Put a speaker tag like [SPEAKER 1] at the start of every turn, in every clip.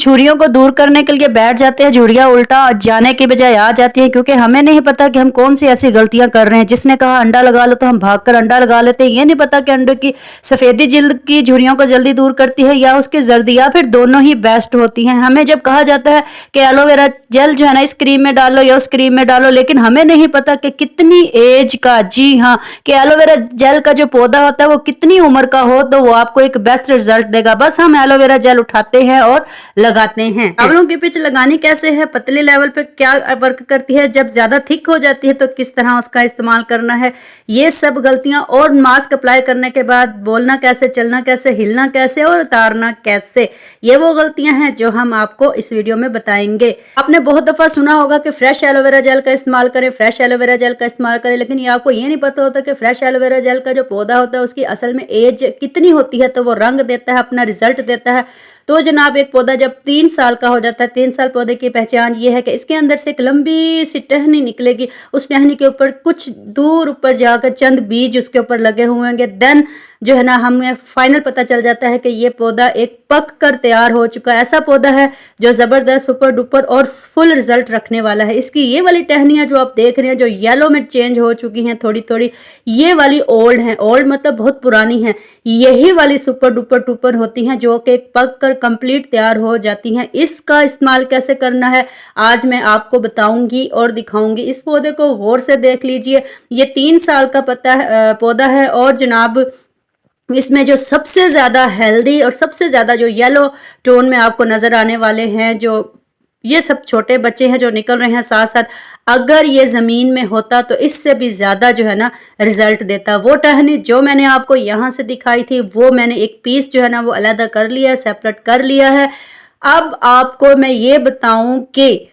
[SPEAKER 1] झुर्रियों को दूर करने के लिए बैठ जाते हैं, झुर्रियाँ उल्टा जाने की बजाय आ जाती हैं, क्योंकि हमें नहीं पता कि हम कौन सी ऐसी गलतियां कर रहे हैं। जिसने कहा अंडा लगा लो तो हम भागकर अंडा लगा लेते हैं। ये नहीं पता कि अंडे की सफेदी जिल्द की झुर्रियों को जल्दी दूर करती है या उसकी जर्दी, या फिर दोनों ही बेस्ट होती हैं। हमें जब कहा जाता है कि एलोवेरा जेल जो है ना इस क्रीम में डालो या उस क्रीम में डालो, लेकिन हमें नहीं पता कि कितनी एज का, जी हाँ, कि एलोवेरा जेल का जो पौधा होता है वो कितनी उम्र का हो तो वो आपको एक बेस्ट रिजल्ट देगा। बस हम एलोवेरा जेल उठाते हैं और लगाते हैं। बालों की पिच लगानी कैसे है, पतले लेवल पे क्या वर्क करती है, जब ज्यादा थिक हो जाती है तो किस तरह उसका इस्तेमाल करना है, ये सब गलतियां, और मास्क अप्लाई करने के बाद बोलना कैसे, चलना कैसे, हिलना कैसे और उतारना कैसे, ये वो गलतियां हैं जो हम आपको इस वीडियो में बताएंगे। आपने बहुत दफा सुना होगा कि फ्रेश एलोवेरा जेल का इस्तेमाल करें, फ्रेश एलोवेरा जेल का इस्तेमाल करें, लेकिन ये आपको ये नहीं पता होता कि फ्रेश एलोवेरा जेल का जो पौधा होता है उसकी असल में एज कितनी होती है, तो वो रंग देता है, अपना रिजल्ट देता है। तो जनाब एक पौधा जब 3 साल का हो जाता है, 3 साल पौधे की पहचान ये है कि इसके अंदर से एक लंबी सी टहनी निकलेगी, उस टहनी के ऊपर कुछ दूर ऊपर जाकर चंद बीज उसके ऊपर लगे हुए होंगे। देन जो है ना हमें फाइनल पता चल जाता है कि ये पौधा एक पक कर तैयार हो चुका है, ऐसा पौधा है जो जबरदस्त सुपर डुपर और फुल रिजल्ट रखने वाला है। इसकी ये वाली टहनियां जो आप देख रहे हैं जो येलो में चेंज हो चुकी हैं थोड़ी थोड़ी, ये वाली ओल्ड हैं, ओल्ड मतलब बहुत पुरानी हैं। यही वाली सुपर डुपर टुपर होती हैं जो कि पक कर कंप्लीट तैयार हो जाती हैं। इसका इस्तेमाल कैसे करना है आज मैं आपको बताऊंगी और दिखाऊंगी। इस पौधे को गौर से देख लीजिए, ये 3 साल का पौधा है और जनाब इसमें जो सबसे ज्यादा हेल्दी और सबसे ज्यादा जो येलो टोन में आपको नजर आने वाले हैं, जो ये सब छोटे बच्चे हैं जो निकल रहे हैं साथ साथ, अगर ये जमीन में होता तो इससे भी ज्यादा जो है ना रिजल्ट देता। वो टहनी जो मैंने आपको यहाँ से दिखाई थी वो मैंने एक पीस जो है ना वो अलग कर लिया है, सेपरेट कर लिया है। अब आपको मैं ये बताऊं कि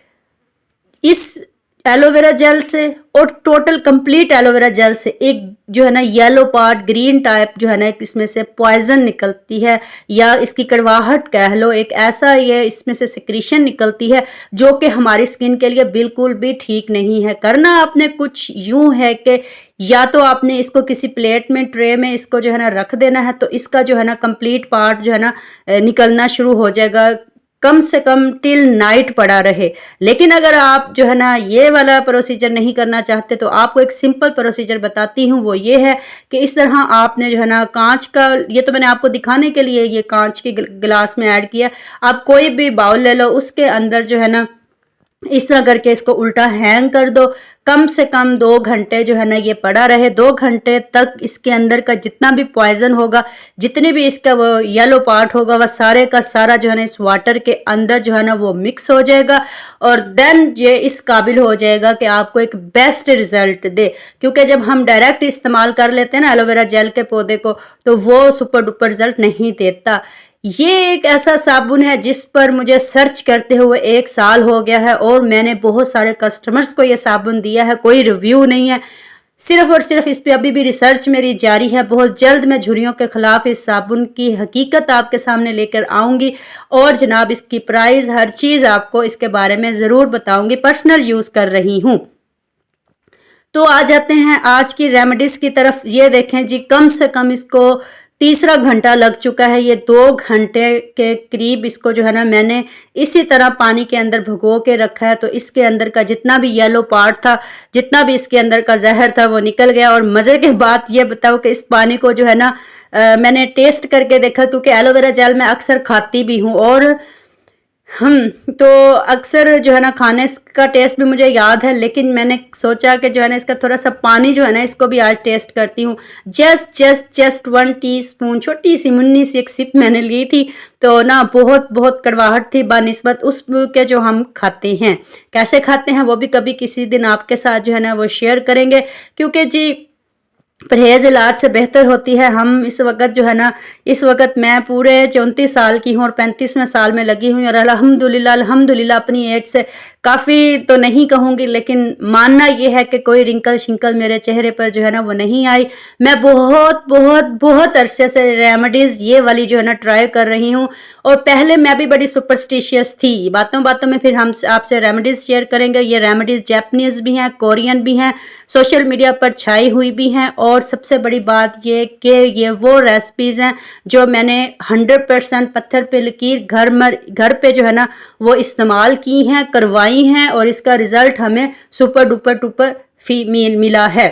[SPEAKER 1] इस एलोवेरा जेल से और टोटल कंप्लीट एलोवेरा जेल से एक जो है ना येलो पार्ट, ग्रीन टाइप जो है ना इसमें से पॉइजन निकलती है या इसकी कड़वाहट कह लो, एक ऐसा ये इसमें से सिक्रीशन निकलती है जो कि हमारी स्किन के लिए बिल्कुल भी ठीक नहीं है। करना आपने कुछ यूं है कि या तो आपने इसको किसी प्लेट में, ट्रे में इसको जो है ना रख देना है, तो इसका जो है ना कंप्लीट पार्ट जो है ना निकलना शुरू हो जाएगा, कम से कम टिल नाइट पड़ा रहे। लेकिन अगर आप जो है ना ये वाला प्रोसीजर नहीं करना चाहते तो आपको एक सिंपल प्रोसीजर बताती हूँ। वो ये है कि इस तरह आपने जो है ना कांच का, ये तो मैंने आपको दिखाने के लिए ये कांच के गिलास में ऐड किया, आप कोई भी बाउल ले लो, उसके अंदर जो है ना इस तरह करके इसको उल्टा हैंग कर दो। कम से कम 2 घंटे जो है ना ये पड़ा रहे। 2 घंटे तक इसके अंदर का जितना भी पॉइजन होगा, जितने भी इसका वो येलो पार्ट होगा, वह सारे का सारा जो है ना इस वाटर के अंदर जो है ना वो मिक्स हो जाएगा और देन ये इस काबिल हो जाएगा कि आपको एक बेस्ट रिजल्ट दे। क्योंकि जब हम डायरेक्ट इस्तेमाल कर लेते हैं ना एलोवेरा जेल के पौधे को तो वो सुपर डुपर रिजल्ट नहीं देता। ये एक ऐसा साबुन है जिस पर मुझे सर्च करते हुए 1 साल हो गया है और मैंने बहुत सारे कस्टमर्स को ये साबुन दिया है, कोई रिव्यू नहीं है। सिर्फ और सिर्फ इस पे अभी भी रिसर्च मेरी जारी है। बहुत जल्द मैं झुर्रियों के खिलाफ इस साबुन की हकीकत आपके सामने लेकर आऊंगी और जनाब इसकी प्राइस, हर चीज आपको इसके बारे में जरूर बताऊंगी। पर्सनल यूज कर रही हूँ। तो आ जाते हैं आज की रेमेडीज की तरफ। ये देखें जी, कम से कम इसको 3रा घंटा लग चुका है। ये 2 घंटे के करीब इसको जो है ना मैंने इसी तरह पानी के अंदर भिगो के रखा है। तो इसके अंदर का जितना भी येलो पार्ट था, जितना भी इसके अंदर का जहर था वो निकल गया। और मज़े की बात ये बताओ कि इस पानी को जो है ना मैंने टेस्ट करके देखा, क्योंकि एलोवेरा जेल मैं अक्सर खाती भी हूँ और तो अक्सर जो है ना खाने का टेस्ट भी मुझे याद है, लेकिन मैंने सोचा कि जो है ना इसका थोड़ा सा पानी जो है ना इसको भी आज टेस्ट करती हूँ। जस्ट 1 टीस्पून, छोटी सी मुन्नी सी एक सिप मैंने ली थी, तो ना बहुत कड़वाहट थी बानिस्बत उस के जो हम खाते हैं। कैसे खाते हैं वो भी कभी किसी दिन आपके साथ जो है ना वो शेयर करेंगे, क्योंकि जी परहेज इलाज से बेहतर होती है। हम इस वक्त जो है ना, इस वक्त मैं पूरे 34 साल की हूँ और 35वें साल में लगी हुई और अल्हम्दुलिल्लाह अपनी एज से काफ़ी तो नहीं कहूँगी, लेकिन मानना ये है कि कोई रिंकल शिंकल मेरे चेहरे पर जो है ना वो नहीं आई। मैं बहुत बहुत बहुत अरसे से रेमेडीज़ ये वाली जो है ना ट्राई कर रही हूँ, और पहले मैं भी बड़ी सुपरस्टिशियस थी। बातों बातों में फिर हम आपसे रेमेडीज़ शेयर करेंगे। ये रेमेडीज़ जापानीज़ भी हैं, कोरियन भी हैं, सोशल मीडिया पर छाई हुई भी हैं, और सबसे बड़ी बात ये कि ये वो रेसिपीज़ हैं जो मैंने 100% पत्थर पे लकीर घर पे जो है ना वो इस्तेमाल की हैं, करवाई हैं, और इसका रिजल्ट हमें सुपर डुपर टुपर मिला है।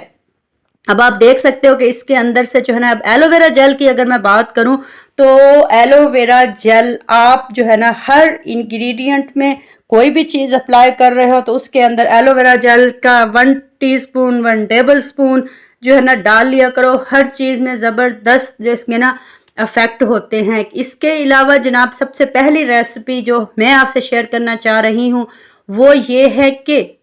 [SPEAKER 1] अब आप देख सकते हो कि इसके अंदर से जो है ना, अब एलोवेरा जेल की अगर मैं बात करूं तो एलोवेरा जेल आप जो है ना हर इंग्रेडिएंट में कोई भी चीज़ अप्लाई कर रहे हो तो उसके अंदर एलोवेरा जेल का 1 टीस्पून 1 टेबल स्पून जो है ना डाल लिया करो। हर चीज़ में ज़बरदस्त जो इसके ना इफेक्ट होते हैं। इसके अलावा जनाब सबसे पहली रेसिपी जो मैं आपसे शेयर करना चाह रही हूँ वो ये है कि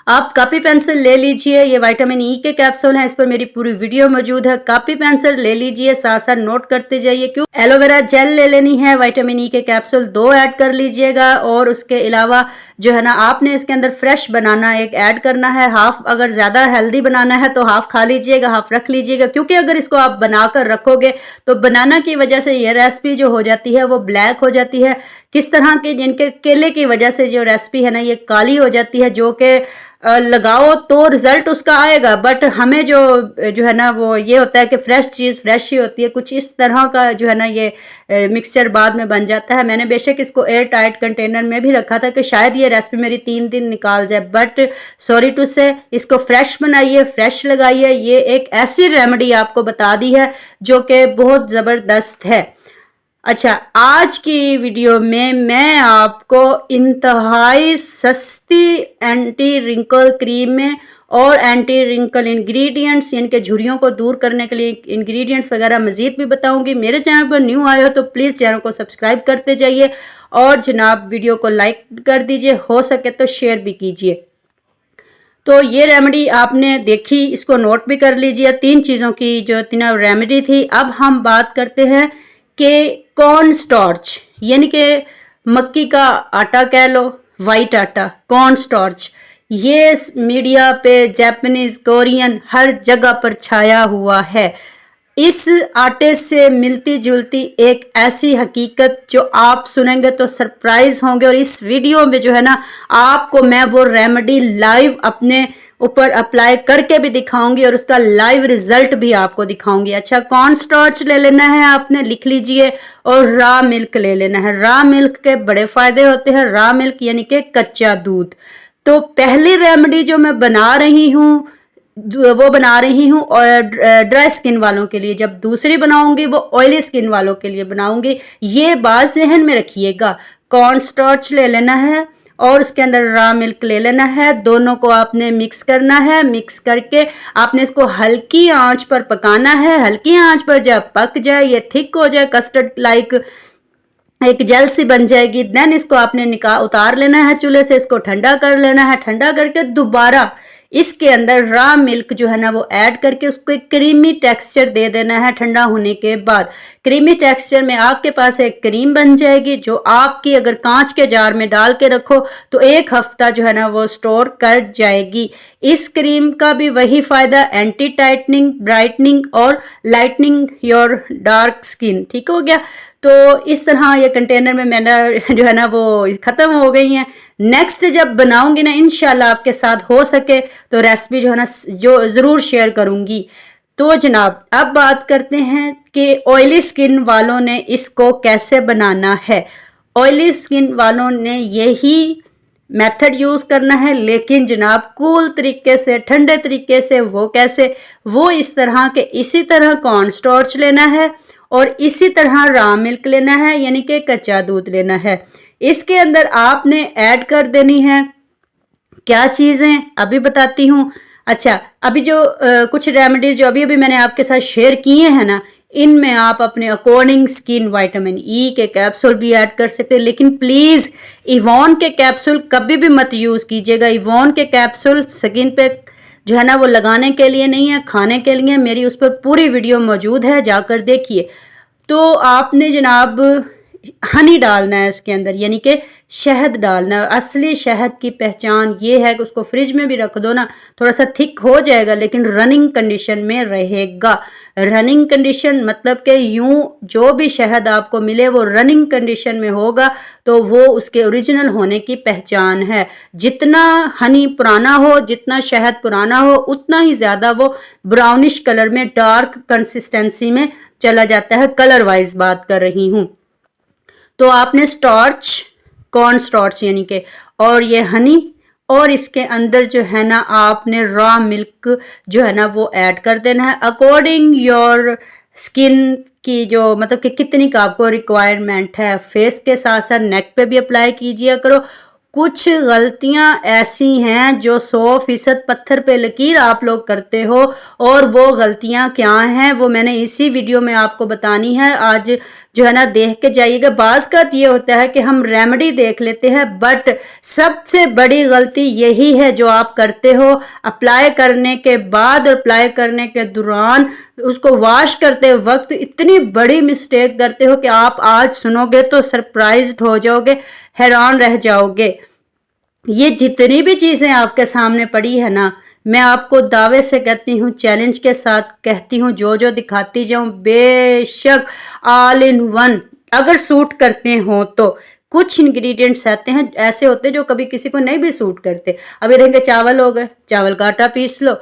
[SPEAKER 1] आप कॉपी पेंसिल ले लीजिए। ये विटामिन ई के कैप्सूल हैं, इस पर मेरी पूरी वीडियो मौजूद है। कॉपी पेंसिल ले लीजिए, साथ साथ नोट करते जाइए। क्यों एलोवेरा जेल ले लेनी है, विटामिन ई के कैप्सूल 2 ऐड कर लीजिएगा, और उसके अलावा जो है ना आपने इसके अंदर फ्रेश बनाना एक ऐड करना है। हाफ अगर ज़्यादा हेल्दी बनाना है तो हाफ खा लीजिएगा, हाफ रख लीजिएगा, क्योंकि अगर इसको आप बनाकर रखोगे तो बनाना की वजह से ये रेसिपी जो हो जाती है वो ब्लैक हो जाती है। किस तरह की, जिनके केले की वजह से जो रेसिपी है ना ये काली हो जाती है, जो कि लगाओ तो रिजल्ट उसका आएगा, बट हमें जो है ना वो ये होता है कि फ्रेश चीज़ फ्रेश ही होती है। कुछ इस तरह का जो है ना ये मिक्सचर बाद में बन जाता है। मैंने बेशक इसको एयर टाइट कंटेनर में भी रखा था कि शायद ये रेसिपी मेरी 3 दिन निकाल जाए, बट सॉरी टू से इसको फ्रेश बनाइए, फ्रेश लगाइए। ये एक ऐसी रेमेडी आपको बता दी है जो कि बहुत ज़बरदस्त है। अच्छा, आज की वीडियो में मैं आपको इंतहाई सस्ती एंटी रिंकल क्रीमें और एंटी रिंकल इंग्रेडिएंट्स, इनके झुर्रियों को दूर करने के लिए इंग्रेडिएंट्स वगैरह मज़ीद भी बताऊंगी। मेरे चैनल पर न्यू आए हो तो प्लीज़ चैनल को सब्सक्राइब करते जाइए, और जनाब वीडियो को लाइक कर दीजिए, हो सके तो शेयर भी कीजिए। तो ये रेमेडी आपने देखी, इसको नोट भी कर लीजिए। 3 चीज़ों की जो 3 रेमेडी थी। अब हम बात करते हैं कि कॉर्न स्टार्च, यानी कि मक्की का आटा कह लो, वाइट आटा, कॉर्न स्टार्च, ये मीडिया पे जापानीज कोरियन हर जगह पर छाया हुआ है। इस आटे से मिलती जुलती एक ऐसी हकीकत जो आप सुनेंगे तो सरप्राइज होंगे, और इस वीडियो में जो है ना आपको मैं वो रेमेडी लाइव अपने ऊपर अप्लाई करके भी दिखाऊंगी और उसका लाइव रिजल्ट भी आपको दिखाऊंगी। अच्छा, कॉर्न स्टार्च ले लेना है आपने, लिख लीजिए, और रा मिल्क ले लेना है। रा मिल्क के बड़े फायदे होते हैं। रा मिल्क यानी कि कच्चा दूध। तो पहली रेमेडी जो मैं बना रही हूँ वो बना रही हूँ और ड्राई स्किन वालों के लिए। जब दूसरी बनाऊंगी वो ऑयली स्किन वालों के लिए बनाऊंगी। ये बात जहन में रखिएगा। कॉर्न स्टार्च ले लेना है और उसके अंदर रा मिल्क ले लेना है। दोनों को आपने मिक्स करना है। मिक्स करके आपने इसको हल्की आंच पर पकाना है। हल्की आंच पर जब पक जाए, ये थिक हो जाए, कस्टर्ड लाइक एक जेल सी बन जाएगी, देन इसको आपने उतार लेना है चूल्हे से। इसको ठंडा कर लेना है। ठंडा करके दोबारा इसके अंदर रा मिल्क जो है ना वो ऐड करके उसको एक क्रीमी टेक्सचर दे देना है। ठंडा होने के बाद क्रीमी टेक्सचर में आपके पास एक क्रीम बन जाएगी, जो आपकी अगर कांच के जार में डाल के रखो तो 1 हफ्ता जो है ना वो स्टोर कर जाएगी। इस क्रीम का भी वही फायदा, एंटी टाइटनिंग, ब्राइटनिंग और लाइटनिंग योर डार्क स्किन। ठीक हो गया। तो इस तरह ये कंटेनर में मैंने जो है ना वो ख़त्म हो गई हैं। नेक्स्ट जब बनाऊंगी ना इंशाल्लाह आपके साथ हो सके तो रेसिपी जो है ना जो ज़रूर शेयर करूंगी। तो जनाब अब बात करते हैं कि ऑयली स्किन वालों ने इसको कैसे बनाना है। ऑयली स्किन वालों ने यही मेथड यूज़ करना है, लेकिन जनाब कूल तरीके से, ठंडे तरीके से। वो कैसे? वो इस तरह के, इसी तरह कॉर्न स्टार्च लेना है और इसी तरह रा मिल्क लेना है, यानी कि कच्चा दूध लेना है। इसके अंदर आपने ऐड कर देनी है क्या चीज़ें अभी बताती हूँ। अच्छा, अभी जो कुछ रेमेडीज जो अभी अभी मैंने आपके साथ शेयर किए हैं ना, इनमें आप अपने अकॉर्डिंग स्किन विटामिन ई के कैप्सूल भी ऐड कर सकते हैं, लेकिन प्लीज़ इवॉन के कैप्सूल कभी भी मत यूज़ कीजिएगा। इवॉन के कैप्सूल स्किन पे जो है ना वो लगाने के लिए नहीं है, खाने के लिए। मेरी उस पर पूरी वीडियो मौजूद है, जाकर देखिए। तो आपने जनाब हनी डालना है इसके अंदर, यानी कि शहद डालना है। और असली शहद की पहचान ये है कि उसको फ्रिज में भी रख दो ना, थोड़ा सा थिक हो जाएगा लेकिन रनिंग कंडीशन में रहेगा। रनिंग कंडीशन मतलब कि यूं जो भी शहद आपको मिले वो रनिंग कंडीशन में होगा, तो वो उसके ओरिजिनल होने की पहचान है। जितना हनी पुराना हो, जितना शहद पुराना हो, उतना ही ज़्यादा वो ब्राउनिश कलर में, डार्क कंसिस्टेंसी में चला जाता है। कलर वाइज बात कर रही हूँ। तो आपने स्टार्च, कॉर्न स्टार्च यानी कि, और ये हनी, और इसके अंदर जो है ना आपने रॉ मिल्क जो है ना वो ऐड कर देना है अकॉर्डिंग योर स्किन की, जो मतलब कि कितनी का आपको रिक्वायरमेंट है। फेस के साथ साथ नेक पे भी अप्लाई कीजिए करो। कुछ गलतियां ऐसी हैं जो 100% पत्थर पे लकीर आप लोग करते हो, और वो गलतियां क्या हैं वो मैंने इसी वीडियो में आपको बतानी है। आज जो है ना देख के जाइएगा। बाज़ का ये होता है कि हम रेमेडी देख लेते हैं, बट सबसे बड़ी गलती यही है जो आप करते हो। अप्लाई करने के बाद, अप्लाई करने के दौरान, उसको वॉश करते वक्त इतनी बड़ी मिस्टेक करते हो कि आप आज सुनोगे तो सरप्राइज्ड हो जाओगे, हैरान रह जाओगे। ये जितनी भी चीज़ें आपके सामने पड़ी है ना, मैं आपको दावे से कहती हूँ, चैलेंज के साथ कहती हूँ, जो जो दिखाती जाऊँ बेशक ऑल इन वन अगर सूट करते हो तो। कुछ इंग्रेडिएंट्स आते हैं ऐसे होते हैं जो कभी किसी को नहीं भी सूट करते। अभी देखेंगे चावल हो गए, चावल का आटा पीस लो,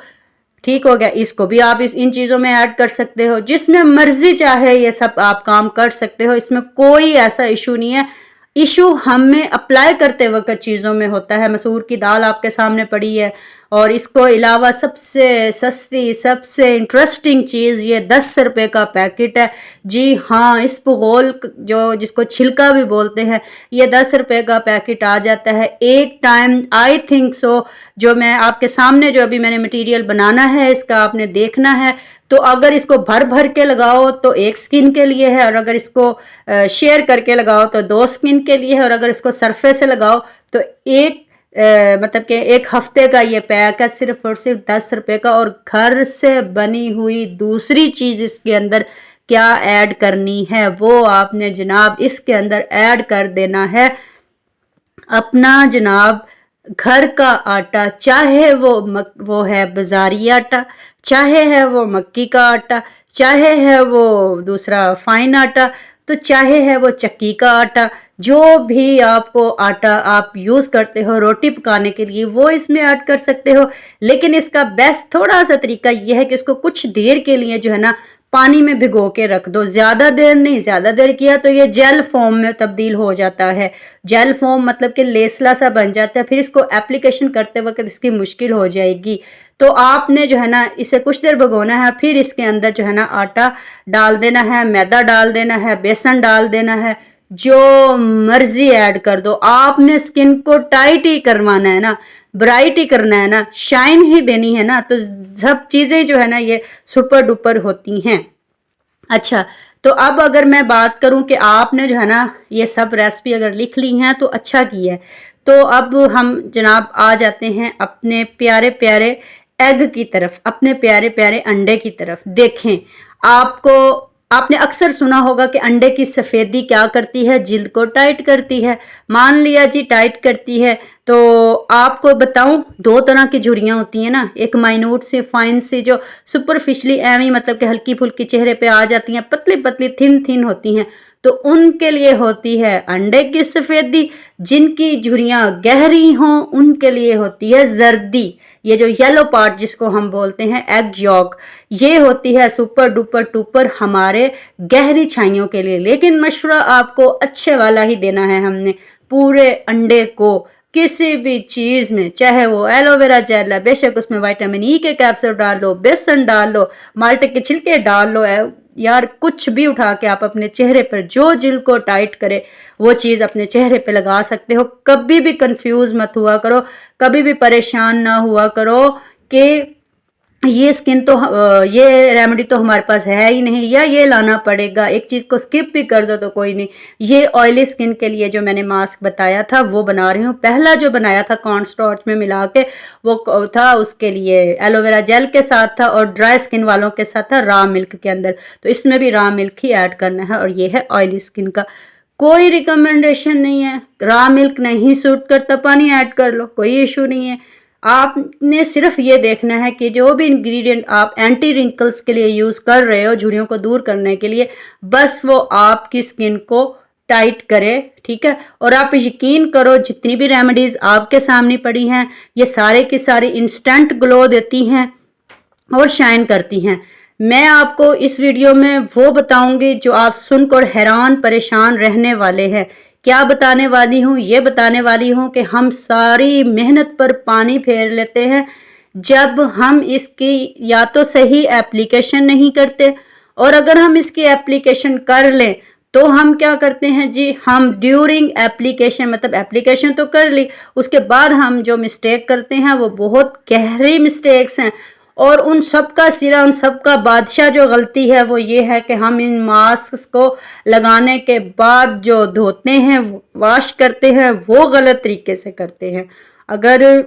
[SPEAKER 1] ठीक हो गया। इसको भी आप इन चीज़ों में ऐड कर सकते हो, जिसमें मर्जी चाहे ये सब आप काम कर सकते हो। इसमें कोई ऐसा इशू नहीं है। इशू हमें अप्लाई करते वक्त चीज़ों में होता है। मसूर की दाल आपके सामने पड़ी है, और इसको अलावा सबसे सस्ती, सबसे इंटरेस्टिंग चीज़ ये 10 रुपये का पैकेट है। जी हाँ, इस पुगोल जो जिसको छिलका भी बोलते हैं, ये 10 रुपये का पैकेट आ जाता है एक टाइम। आई थिंक सो जो मैं आपके सामने जो अभी मैंने मटेरियल बनाना है इसका आपने देखना है। तो अगर इसको भर भर के लगाओ तो एक स्किन के लिए है, और अगर इसको शेयर करके लगाओ तो 2 स्किन के लिए है, और अगर इसको सरफे से लगाओ तो एक मतलब कि एक हफ्ते का ये पैक है, सिर्फ और सिर्फ 10 रुपये का। और घर से बनी हुई दूसरी चीज़ इसके अंदर क्या ऐड करनी है वो आपने जनाब इसके अंदर ऐड कर देना है अपना जनाब घर का आटा, चाहे वो है बाजारी आटा, चाहे है वो मक्की का आटा, चाहे है वो दूसरा फाइन आटा, तो चाहे है वो चक्की का आटा। जो भी आपको आटा आप यूज़ करते हो रोटी पकाने के लिए वो इसमें ऐड कर सकते हो। लेकिन इसका बेस्ट थोड़ा सा तरीका यह है कि इसको कुछ देर के लिए जो है ना पानी में भिगो के रख दो। ज़्यादा देर नहीं, ज़्यादा देर किया तो ये जेल फॉर्म में तब्दील हो जाता है। जेल फॉर्म मतलब कि लेसला सा बन जाता है, फिर इसको एप्लीकेशन करते वक्त इसकी मुश्किल हो जाएगी। तो आपने जो है ना इसे कुछ देर भिगोना है, फिर इसके अंदर जो है ना आटा डाल देना है, मैदा डाल देना है, बेसन डाल देना है, जो मर्जी ऐड कर दो। आपने स्किन को टाइट ही करवाना है ना, ब्राइट ही करना है ना, शाइन ही देनी है ना, तो सब चीज़ें जो है ना ये सुपर डुपर होती हैं। अच्छा, तो अब अगर मैं बात करूं कि आपने जो है ना ये सब रेसिपी अगर लिख ली हैं तो अच्छा की है। तो अब हम जनाब आ जाते हैं अपने प्यारे प्यारे एग की तरफ, अपने प्यारे प्यारे अंडे की तरफ। देखें, आपने अक्सर सुना होगा कि अंडे की सफ़ेदी क्या करती है, जिल्द को टाइट करती है। मान लिया जी टाइट करती है, तो आपको बताऊं 2 तरह की झुर्रियाँ होती हैं ना, एक माइन्यूट से फाइन से जो सुपरफिशली एवी मतलब कि हल्की फुल्की चेहरे पे आ जाती हैं, पतली पतली थिन थिन होती हैं, तो उनके लिए होती है अंडे की सफ़ेदी। जिनकी झुर्रियाँ गहरी हों उनके लिए होती है जर्दी, ये जो येलो पार्ट जिसको हम बोलते हैं एग यॉक, ये होती है सुपर डुपर टूपर हमारे गहरी छाइयों के लिए। लेकिन मशवरा आपको अच्छे वाला ही देना है हमने। पूरे अंडे को किसी भी चीज़ में, चाहे वो एलोवेरा जेल है, बेशक उसमें विटामिन ई के कैप्सूल डाल लो, बेसन डाल लो, माल्टे के छिलके डाल लो, यार कुछ भी उठा के आप अपने चेहरे पर जो जिल्द को टाइट करे वो चीज़ अपने चेहरे पे लगा सकते हो। कभी भी कंफ्यूज मत हुआ करो, कभी भी परेशान ना हुआ करो कि ये स्किन तो ये रेमेडी तो हमारे पास है ही नहीं, या ये लाना पड़ेगा। एक चीज़ को स्किप भी कर दो तो कोई नहीं। ये ऑयली स्किन के लिए जो मैंने मास्क बताया था वो बना रही हूँ। पहला जो बनाया था कॉर्न स्टार्च में मिला के वो था उसके लिए एलोवेरा जेल के साथ था, और ड्राई स्किन वालों के साथ था रॉ मिल्क के अंदर। तो इसमें भी रॉ मिल्क ही ऐड करना है, और ये है ऑयली स्किन का कोई रिकमेंडेशन नहीं है, रॉ मिल्क नहीं सूट करता, पानी ऐड कर लो, कोई इशू नहीं है। आपने सिर्फ ये देखना है कि जो भी इंग्रेडिएंट आप एंटी रिंकल्स के लिए यूज़ कर रहे हो, झुर्रियों को दूर करने के लिए, बस वो आपकी स्किन को टाइट करे, ठीक है। और आप यकीन करो जितनी भी रेमेडीज़ आपके सामने पड़ी हैं, ये सारे की सारी इंस्टेंट ग्लो देती हैं और शाइन करती हैं। मैं आपको इस वीडियो में वो बताऊंगी जो आप सुनकर हैरान परेशान रहने वाले हैं। क्या बताने वाली हूँ? ये बताने वाली हूँ कि हम सारी मेहनत पर पानी फेर लेते हैं जब हम इसकी या तो सही एप्लीकेशन नहीं करते, और अगर हम इसकी एप्लीकेशन कर लें तो हम क्या करते हैं जी, हम ड्यूरिंग एप्लीकेशन, मतलब एप्लीकेशन तो कर ली, उसके बाद हम जो मिस्टेक करते हैं वो बहुत गहरी मिस्टेक्स हैं। और उन सब का सिरा, उन सब का बादशाह जो गलती है वो ये है कि हम इन मास्क को लगाने के बाद जो धोते हैं, वॉश करते हैं, वो गलत तरीके से करते हैं। अगर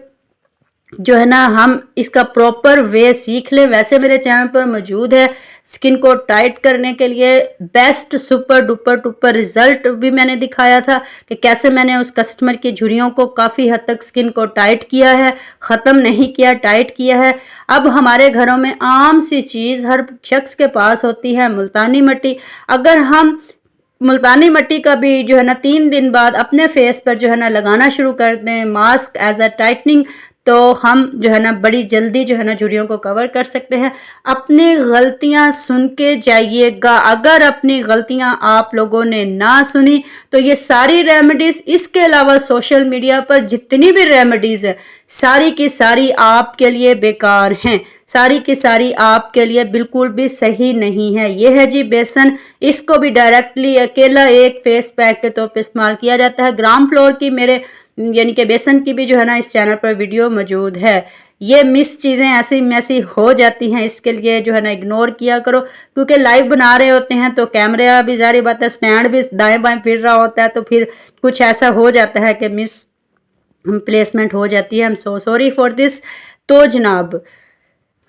[SPEAKER 1] जो है ना हम इसका प्रॉपर वे सीख लें, वैसे मेरे चैनल पर मौजूद है स्किन को टाइट करने के लिए best super duper duper result भी मैंने दिखाया था कि कैसे मैंने उस कस्टमर की झुर्रियों को काफ़ी हद तक स्किन को टाइट किया है, ख़त्म नहीं किया, टाइट किया है। अब हमारे घरों में आम सी चीज़ हर शख्स के पास होती है, मुल्तानी मिट्टी। अगर हम मुल्तानी मिट्टी का भी जो है ना 3 दिन बाद अपने फेस पर जो है ना लगाना शुरू कर दें मास्क एज अ टाइटनिंग, तो हम जो है ना बड़ी जल्दी जो है ना झुर्रियों को कवर कर सकते हैं। अपनी गलतियां सुन के जाइएगा। अगर अपनी गलतियां आप लोगों ने ना सुनी तो ये सारी रेमेडीज़, इसके अलावा सोशल मीडिया पर जितनी भी रेमेडीज़ है, सारी की सारी आपके लिए बेकार हैं, सारी की सारी आपके लिए बिल्कुल भी सही नहीं है। ये है जी बेसन, इसको भी डायरेक्टली अकेला एक फेस पैक के तौर पे इस्तेमाल किया जाता है। ग्राम फ्लोर की मेरे यानी कि बेसन की भी जो है ना इस चैनल पर वीडियो मौजूद है। ये मिस चीज़ें ऐसी मैसी हो जाती हैं, इसके लिए जो है ना इग्नोर किया करो, क्योंकि लाइव बना रहे होते हैं तो कैमरा भी, जारी बात है, स्टैंड भी दाएं बाएं फिर रहा होता है, तो फिर कुछ ऐसा हो जाता है कि मिस प्लेसमेंट हो जाती है। I am so sorry for this. तो जनाब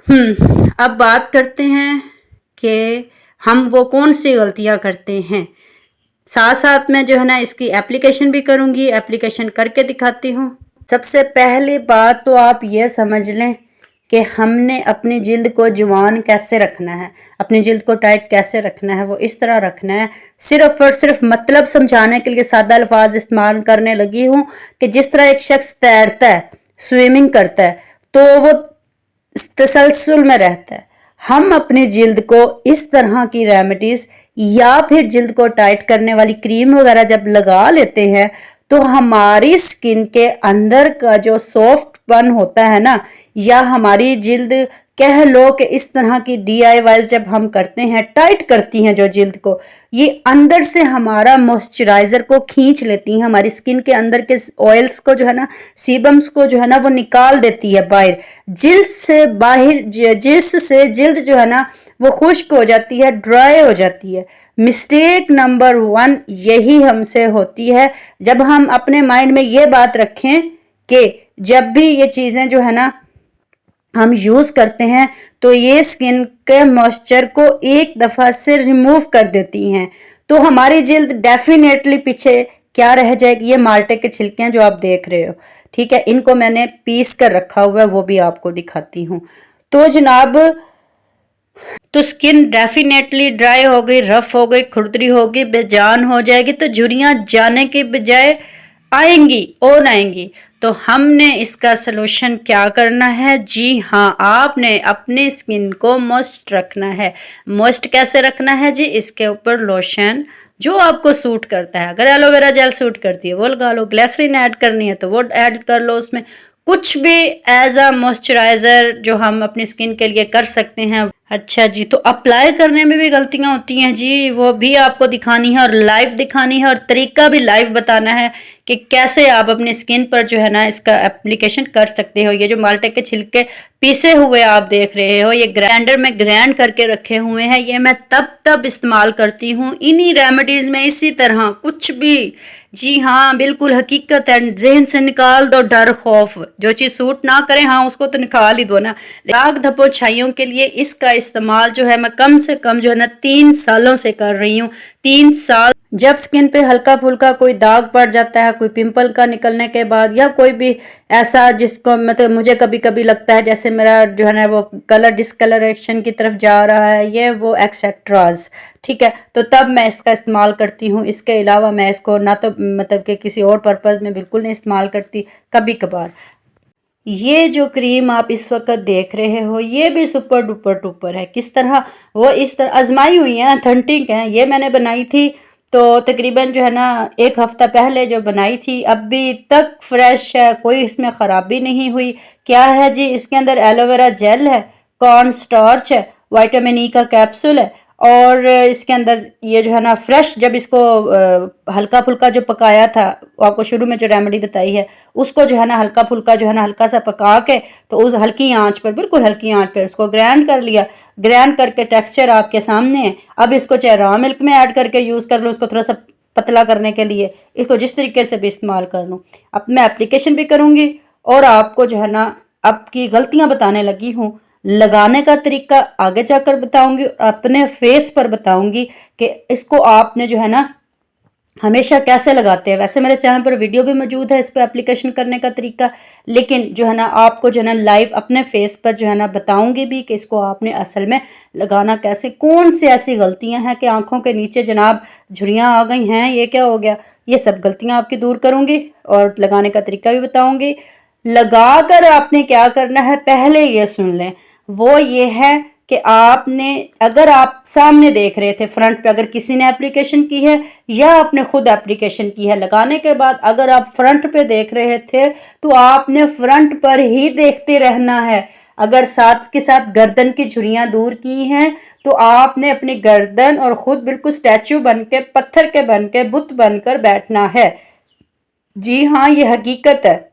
[SPEAKER 1] अब बात करते हैं कि हम वो कौन सी गलतियां करते हैं। साथ साथ में जो है ना इसकी एप्लीकेशन भी करूँगी, एप्लीकेशन करके दिखाती हूँ। सबसे पहली बात तो आप ये समझ लें कि हमने अपनी जिल्द को जवान कैसे रखना है, अपनी जिल्द को टाइट कैसे रखना है, वो इस तरह रखना है। सिर्फ और सिर्फ मतलब समझाने के लिए सादा अल्फाज इस्तेमाल करने लगी हूँ कि जिस तरह एक शख्स तैरता है, स्विमिंग करता है, तो वो तसलसल में रहता है। हम अपनी जिल्द को इस तरह की रेमेडीज या फिर जिल्द को टाइट करने वाली क्रीम वगैरह जब लगा लेते हैं तो हमारी स्किन के अंदर का जो सॉफ्टपन होता है ना, या हमारी जिल्द कह लो कि इस तरह की DIY जब हम करते हैं, टाइट करती हैं जो जिल्द को, ये अंदर से हमारा मॉइस्चराइजर को खींच लेती हैं, हमारी स्किन के अंदर के ऑयल्स को जो है ना, सीबम्स को जो है ना वो निकाल देती है बाहर, जिल्द से बाहर, जिससे जिल्द जो है ना वो खुश्क हो जाती है, ड्राई हो जाती है। मिस्टेक नंबर 1 यही हमसे होती है। जब हम अपने माइंड में ये बात रखें कि जब भी ये चीज़ें जो है ना हम यूज़ करते हैं तो ये स्किन के मॉइस्चर को एक दफ़ा से रिमूव कर देती हैं, तो हमारी जिल्द डेफिनेटली पीछे क्या रह जाएगी। ये माल्टे के छिलके हैं जो आप देख रहे हो, ठीक है, इनको मैंने पीस कर रखा हुआ है, वो भी आपको दिखाती हूँ। तो जनाब, तो स्किन डेफिनेटली ड्राई हो गई, रफ हो गई, खुरदरी होगी, बेजान हो जाएगी, तो झुर्रियाँ जाने के बजाय आएंगी और आएंगी। तो हमने इसका सलूशन क्या करना है जी, हाँ, आपने अपनी स्किन को मॉइस्ट रखना है। मॉइस्ट कैसे रखना है जी, इसके ऊपर लोशन जो आपको सूट करता है, अगर एलोवेरा जेल सूट करती है वो लगा लो, ग्लिसरीन ऐड करनी है तो वो ऐड कर लो, उसमें कुछ भी एज अ मॉइस्चराइजर जो हम अपनी स्किन के लिए कर सकते हैं। अच्छा जी, तो अप्लाई करने में भी गलतियां होती हैं जी, वो भी आपको दिखानी है और लाइव दिखानी है, और तरीका भी लाइव बताना है कि कैसे आप अपनी स्किन पर जो है ना इसका एप्लीकेशन कर सकते हो। ये जो माल्टे के छिलके पीसे हुए आप देख रहे हो, ये ग्राइंडर में ग्राइंड करके रखे हुए हैं, ये मैं तब इस्तेमाल करती हूँ इन्हीं रेमेडीज़ में, इसी तरह कुछ भी। जी हाँ, बिल्कुल हकीकत है, जहन से निकाल दो डर खौफ, जो चीज़ सूट ना करे हाँ उसको तो निकाल ही दो ना। दाग धब्बों छाइयों के लिए इसका इस्तेमाल जो है मैं कम से कम जो है ना 3 सालों से कर रही हूँ। 3 साल जब स्किन पे हल्का फुल्का कोई दाग पड़ जाता है, कोई पिंपल का निकलने के बाद, या कोई भी ऐसा जिसको मतलब मुझे कभी कभी लगता है जैसे मेरा जो है ना वो कलर डिस्कलरेशन की तरफ जा रहा है, ये वो एक्सेट्राज, ठीक है, तो तब मैं इसका इस्तेमाल करती हूँ। इसके अलावा मैं इसको ना तो मतलब कि किसी और पर्पज़ में बिल्कुल नहीं इस्तेमाल करती, कभी कभार। ये जो क्रीम आप इस वक्त देख रहे हो ये भी सुपर डुपर टुपर है। किस तरह, वो इस तरह आजमाई हुई है, अथेंटिक है। ये मैंने बनाई थी तो तकरीबन जो है ना 1 हफ्ता पहले जो बनाई थी, अभी तक फ्रेश है, कोई इसमें ख़राबी नहीं हुई। क्या है जी, इसके अंदर एलोवेरा जेल है, कॉर्न स्टार्च है, विटामिन ई का कैप्सूल है, और इसके अंदर ये जो है ना फ्रेश, जब इसको हल्का फुल्का जो पकाया था, आपको शुरू में जो रेमेडी बताई है, उसको जो है ना हल्का फुल्का जो है ना हल्का सा पका के, तो उस हल्की आंच पर, बिल्कुल हल्की आंच पर उसको ग्राइंड कर लिया। ग्राइंड करके टेक्सचर आपके सामने है। अब इसको चाहे रॉ मिल्क में ऐड करके यूज़ कर लो, इसको थोड़ा सा पतला करने के लिए, इसको जिस तरीके से भी इस्तेमाल कर लूँ। अब मैं एप्लीकेशन भी करूँगी और आपको जो है ना आपकी गलतियाँ बताने लगी हूँ। लगाने का तरीका आगे जाकर बताऊंगी, अपने फेस पर बताऊंगी कि इसको आपने जो है ना हमेशा कैसे लगाते हैं। वैसे मेरे चैनल पर वीडियो भी मौजूद है इसको एप्लीकेशन करने का तरीका, लेकिन जो है ना आपको जो है ना लाइव अपने फेस पर जो है ना बताऊंगी भी कि इसको आपने असल में लगाना कैसे। कौन सी ऐसी गलतियां हैं कि आंखों के नीचे जनाब झुर्रियाँ आ गई हैं, ये क्या हो गया, ये सब गलतियां आपकी दूर करूंगी और लगाने का तरीका भी बताऊंगी। लगा कर आपने क्या करना है पहले ये सुन लें, वो ये है कि आपने, अगर आप सामने देख रहे थे फ्रंट पे, अगर किसी ने एप्लीकेशन की है या आपने खुद एप्लीकेशन की है, लगाने के बाद अगर आप फ्रंट पे देख रहे थे तो आपने फ्रंट पर ही देखते रहना है। अगर साथ के साथ गर्दन की झुर्रियाँ दूर की हैं तो आपने अपनी गर्दन और खुद बिल्कुल स्टैचू बन के, पत्थर के बन के, बुत बनकर बैठना है। जी हाँ, ये हकीकत है।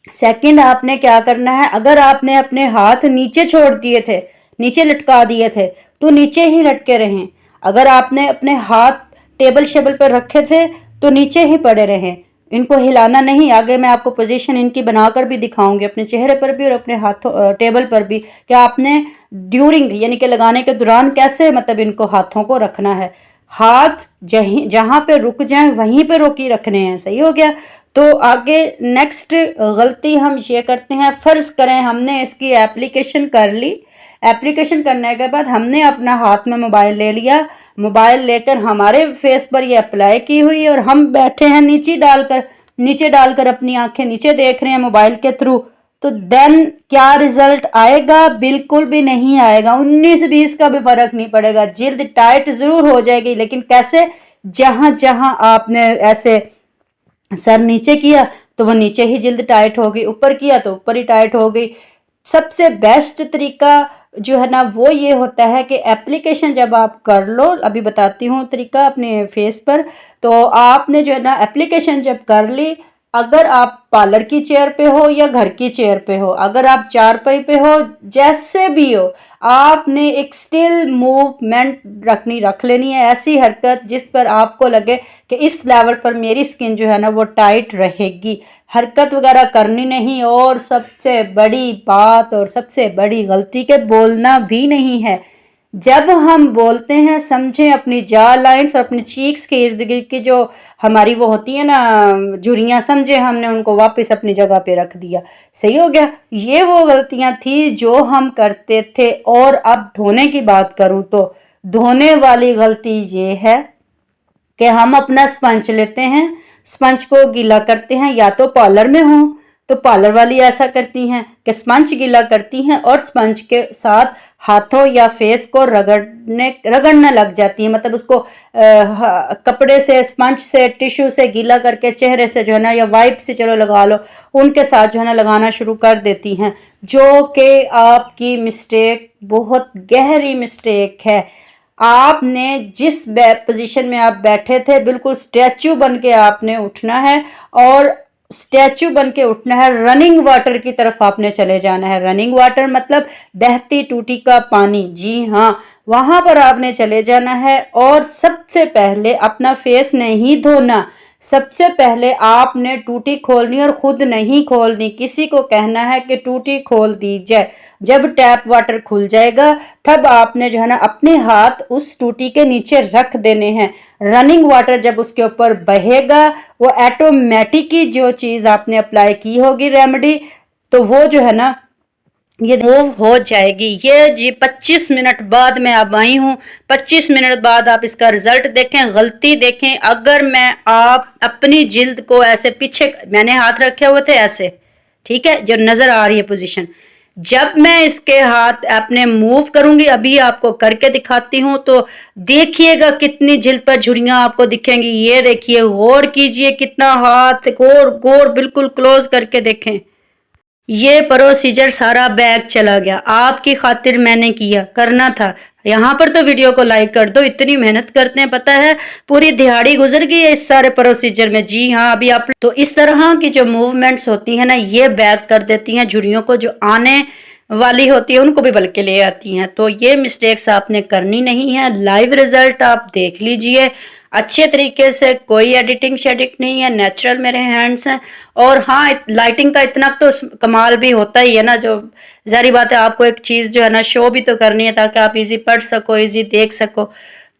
[SPEAKER 1] सेकंड, आपने क्या करना है, अगर आपने अपने हाथ नीचे छोड़ दिए थे, नीचे लटका दिए थे, तो नीचे ही लटके रहें। अगर आपने अपने हाथ टेबल शेबल पर रखे थे तो नीचे ही पड़े रहें, इनको हिलाना नहीं। आगे मैं आपको पोजीशन इनकी बनाकर भी दिखाऊंगी, अपने चेहरे पर भी और अपने हाथों टेबल पर भी, कि आपने ड्यूरिंग यानी कि लगाने के दौरान कैसे मतलब इनको हाथों को रखना है। हाथ जहाँ पे रुक जाएं वहीं पे रोकी रखने हैं। सही हो गया। तो आगे नेक्स्ट गलती हम ये करते हैं, फ़र्ज़ करें हमने इसकी एप्लीकेशन कर ली, एप्लीकेशन करने के बाद हमने अपना हाथ में मोबाइल ले लिया, मोबाइल लेकर हमारे फेस पर ये अप्लाई की हुई और हम बैठे हैं नीचे डालकर अपनी आंखें नीचे देख रहे हैं मोबाइल के थ्रू, तो देन क्या रिजल्ट आएगा? बिल्कुल भी नहीं आएगा। 19-20 का भी फर्क नहीं पड़ेगा। जिल्द टाइट जरूर हो जाएगी, लेकिन कैसे? जहां जहां आपने ऐसे सर नीचे किया तो वो नीचे ही जिल्द टाइट हो गई, ऊपर किया तो ऊपर ही टाइट हो गई। सबसे बेस्ट तरीका जो है ना वो ये होता है कि एप्लीकेशन जब आप कर लो, अभी बताती हूँ तरीका अपने फेस पर, तो आपने जो है ना एप्लीकेशन जब कर ली, अगर आप पार्लर की चेयर पे हो या घर की चेयर पे हो, अगर आप चारपाई पे हो, जैसे भी हो, आपने एक स्टिल मूवमेंट रख लेनी है, ऐसी हरकत जिस पर आपको लगे कि इस लेवल पर मेरी स्किन जो है ना वो टाइट रहेगी। हरकत वगैरह करनी नहीं। और सबसे बड़ी बात और सबसे बड़ी गलती के बोलना भी नहीं है। जब हम बोलते हैं, समझें अपनी जा लाइन्स और अपनी चीक्स के इर्द गिर्द की जो हमारी वो होती है ना झुर्रियाँ, समझे हमने उनको वापस अपनी जगह पे रख दिया। सही हो गया। ये वो गलतियां थी जो हम करते थे। और अब धोने की बात करूं तो धोने वाली गलती ये है कि हम अपना स्पंज लेते हैं, स्पंज को गीला करते हैं, या तो पार्लर में हो तो पार्लर वाली ऐसा करती हैं कि स्पंज गीला करती हैं और स्पंज के साथ हाथों या फेस को रगड़ने लग जाती हैं, मतलब उसको कपड़े से, स्पंज से, टिश्यू से गीला करके चेहरे से जो है ना, या वाइप से चलो लगा लो, उनके साथ जो है ना लगाना शुरू कर देती हैं, जो कि आपकी मिस्टेक, बहुत गहरी मिस्टेक है। आपने जिस पोजीशन में आप बैठे थे, बिल्कुल स्टैचू बन के आपने उठना है, और स्टैचू बन के उठना है। रनिंग वाटर की तरफ आपने चले जाना है। रनिंग वाटर मतलब बहती टूटी का पानी। जी हाँ, वहां पर आपने चले जाना है। और सबसे पहले अपना फेस नहीं धोना, सबसे पहले आपने टूटी खोलनी और खुद नहीं खोलनी, किसी को कहना है कि टूटी खोल दी जाए। जब टैप वाटर खुल जाएगा तब आपने जो है ना अपने हाथ उस टूटी के नीचे रख देने हैं। रनिंग वाटर जब उसके ऊपर बहेगा वो ऑटोमेटिक ही जो चीज़ आपने अप्लाई की होगी रेमेडी, तो वो जो है ना ये मूव हो जाएगी। ये जी 25 मिनट बाद मैं अब आई हूँ। 25 मिनट बाद आप इसका रिजल्ट देखें, गलती देखें। अगर मैं आप अपनी जिल्द को ऐसे पीछे मैंने हाथ रखे हुए थे ऐसे, ठीक है, जो नजर आ रही है पोजीशन, जब मैं इसके हाथ अपने मूव करूंगी, अभी आपको करके दिखाती हूँ, तो देखिएगा कितनी जिल्द पर झुर्रियां आपको दिखेंगी। ये देखिए, गौर कीजिए कितना हाथ गौर गौर बिल्कुल क्लोज करके देखें। ये प्रोसीजर सारा बैग चला गया, आपकी खातिर मैंने किया, करना था। यहाँ पर तो वीडियो को लाइक कर दो, इतनी मेहनत करते हैं, पता है पूरी दिहाड़ी गुजर गई है इस सारे प्रोसीजर में। जी हाँ, अभी आप तो इस तरह की जो मूवमेंट्स होती है ना, ये बैग कर देती हैं झुर्रियों को, जो आने वाली होती है उनको भी बल्कि ले आती हैं। तो ये मिस्टेक्स आपने करनी नहीं है। लाइव रिजल्ट आप देख लीजिए अच्छे तरीके से, कोई एडिटिंग शेडिंग नहीं है, नेचुरल मेरे हैंड्स हैं। और हाँ, लाइटिंग का इतना तो कमाल भी होता ही है ना, जो जारी बात है, आपको एक चीज़ जो है ना शो भी तो करनी है ताकि आप इजी पढ़ सको, इजी देख सको।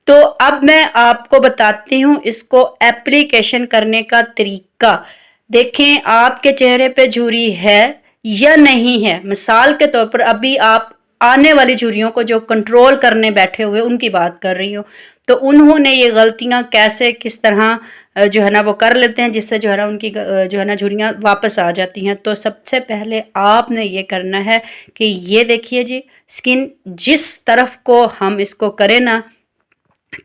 [SPEAKER 1] तो अब मैं आपको बताती हूँ इसको एप्लीकेशन करने का तरीका। देखें आपके चेहरे पे झुर्री है या नहीं है। मिसाल के तौर पर अभी आप आने वाली झुर्रियों को जो कंट्रोल करने बैठे हुए उनकी बात कर रही हूँ, तो उन्होंने ये गलतियां कैसे किस तरह जो है ना वो कर लेते हैं, जिससे जो है ना उनकी जो है ना झुर्रियां वापस आ जाती हैं। तो सबसे पहले आपने ये करना है कि ये देखिए जी, स्किन जिस तरफ को हम इसको करें ना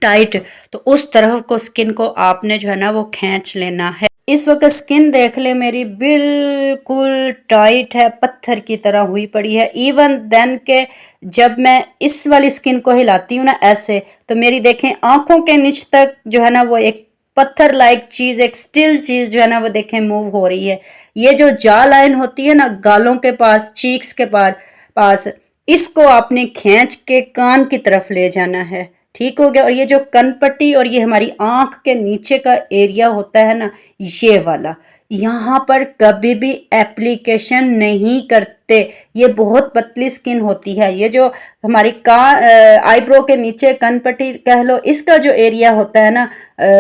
[SPEAKER 1] टाइट, तो उस तरफ को स्किन को आपने जो है ना वो खींच लेना है। इस वक्त स्किन देख ले मेरी बिल्कुल टाइट है, पत्थर की तरह हुई पड़ी है। इवन देन के जब मैं इस वाली स्किन को हिलाती हूँ ना ऐसे, तो मेरी देखें आंखों के नीचे तक जो है ना वो एक पत्थर लाइक चीज, एक स्टिल चीज जो है ना वो देखें मूव हो रही है। ये जो जा लाइन होती है ना गालों के पास, चीक्स के पास, इसको आपने खींच के कान की तरफ ले जाना है। ठीक हो गया। और ये जो कनपट्टी और ये हमारी आंख के नीचे का एरिया होता है ना, ये वाला, यहाँ पर कभी भी एप्लीकेशन नहीं करते। ये बहुत पतली स्किन होती है। ये जो हमारी आईब्रो के नीचे कनपट्टी कह लो, इसका जो एरिया होता है ना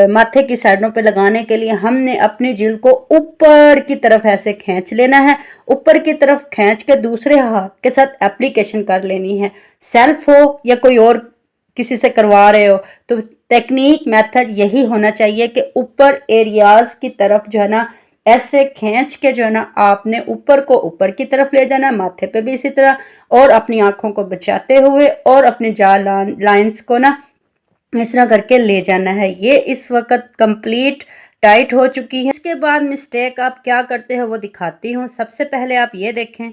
[SPEAKER 1] माथे की साइडों पे लगाने के लिए, हमने अपनी जिल्द को ऊपर की तरफ ऐसे खींच लेना है। ऊपर की तरफ खींच के दूसरे हाथ के साथ एप्लीकेशन कर लेनी है। सेल्फ हो या कोई और किसी से करवा रहे हो, तो टेक्निक मेथड यही होना चाहिए कि ऊपर एरियाज की तरफ जो है ना ऐसे खींच के जो है ना आपने ऊपर को ऊपर की तरफ ले जाना, माथे पे भी इसी तरह, और अपनी आंखों को बचाते हुए और अपने जा लाइंस को ना इस तरह करके ले जाना है। ये इस वक्त कंप्लीट टाइट हो चुकी है। इसके बाद मिस्टेक आप क्या करते हो वो दिखाती हूँ। सबसे पहले आप ये देखें,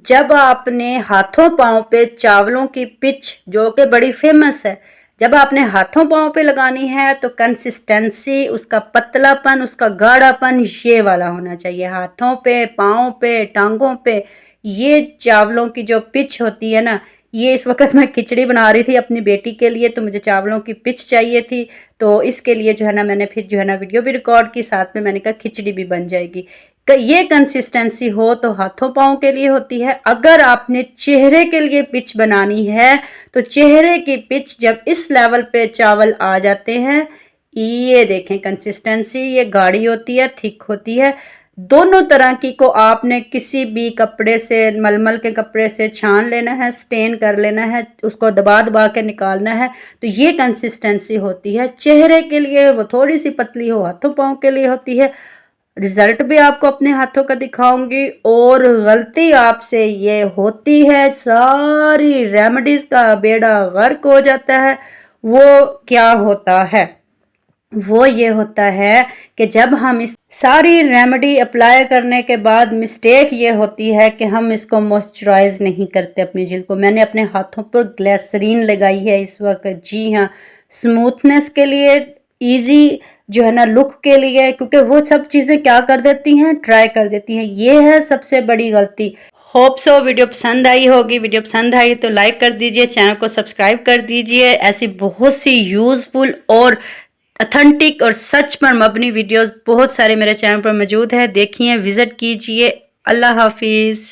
[SPEAKER 1] जब आपने हाथों पाँव पे चावलों की पिच, जो कि बड़ी फेमस है, जब आपने हाथों पाँव पे लगानी है तो कंसिस्टेंसी, उसका पतलापन, उसका गाढ़ापन ये वाला होना चाहिए। हाथों पे, पाँव पे, टांगों पे ये चावलों की जो पिच होती है ना, ये इस वक्त मैं खिचड़ी बना रही थी अपनी बेटी के लिए, तो मुझे चावलों की पिच चाहिए थी, तो इसके लिए जो है ना मैंने फिर जो है ना वीडियो भी रिकॉर्ड की, साथ में मैंने कहा खिचड़ी भी बन जाएगी। ये कंसिस्टेंसी हो तो हाथों पाँव के लिए होती है। अगर आपने चेहरे के लिए पिच बनानी है तो चेहरे की पिच जब इस लेवल पे चावल आ जाते हैं, ये देखें कंसिस्टेंसी, ये गाढ़ी होती है, थिक होती है। दोनों तरह की को आपने किसी भी कपड़े से, मलमल के कपड़े से छान लेना है, स्टेन कर लेना है, उसको दबा दबा के निकालना है। तो ये कंसिस्टेंसी होती है। चेहरे के लिए वो थोड़ी सी पतली हो, हाथों पाँव के लिए होती है। रिजल्ट भी आपको अपने हाथों का दिखाऊंगी। और गलती आपसे ये होती है, सारी रेमेडीज का बेड़ा गर्क हो जाता है। वो क्या होता है, वो ये होता है कि जब हम इस सारी रेमेडी अप्लाई करने के बाद मिस्टेक ये होती है कि हम इसको मॉइस्चराइज नहीं करते अपनी जिल्द को। मैंने अपने हाथों पर ग्लिसरीन लगाई है इस वक्त, जी हाँ, स्मूथनेस के लिए, इजी जो है ना लुक के लिए, क्योंकि वो सब चीज़ें क्या कर देती हैं, ट्राई कर देती हैं। ये है सबसे बड़ी गलती। होप सो वीडियो पसंद आई होगी। वीडियो पसंद आई तो लाइक कर दीजिए, चैनल को सब्सक्राइब कर दीजिए। ऐसी बहुत सी यूज़फुल और ऑथेंटिक और सच पर मबनी वीडियोस बहुत सारे मेरे चैनल पर मौजूद है, देखिए, विजिट कीजिए। अल्लाह हाफिज़।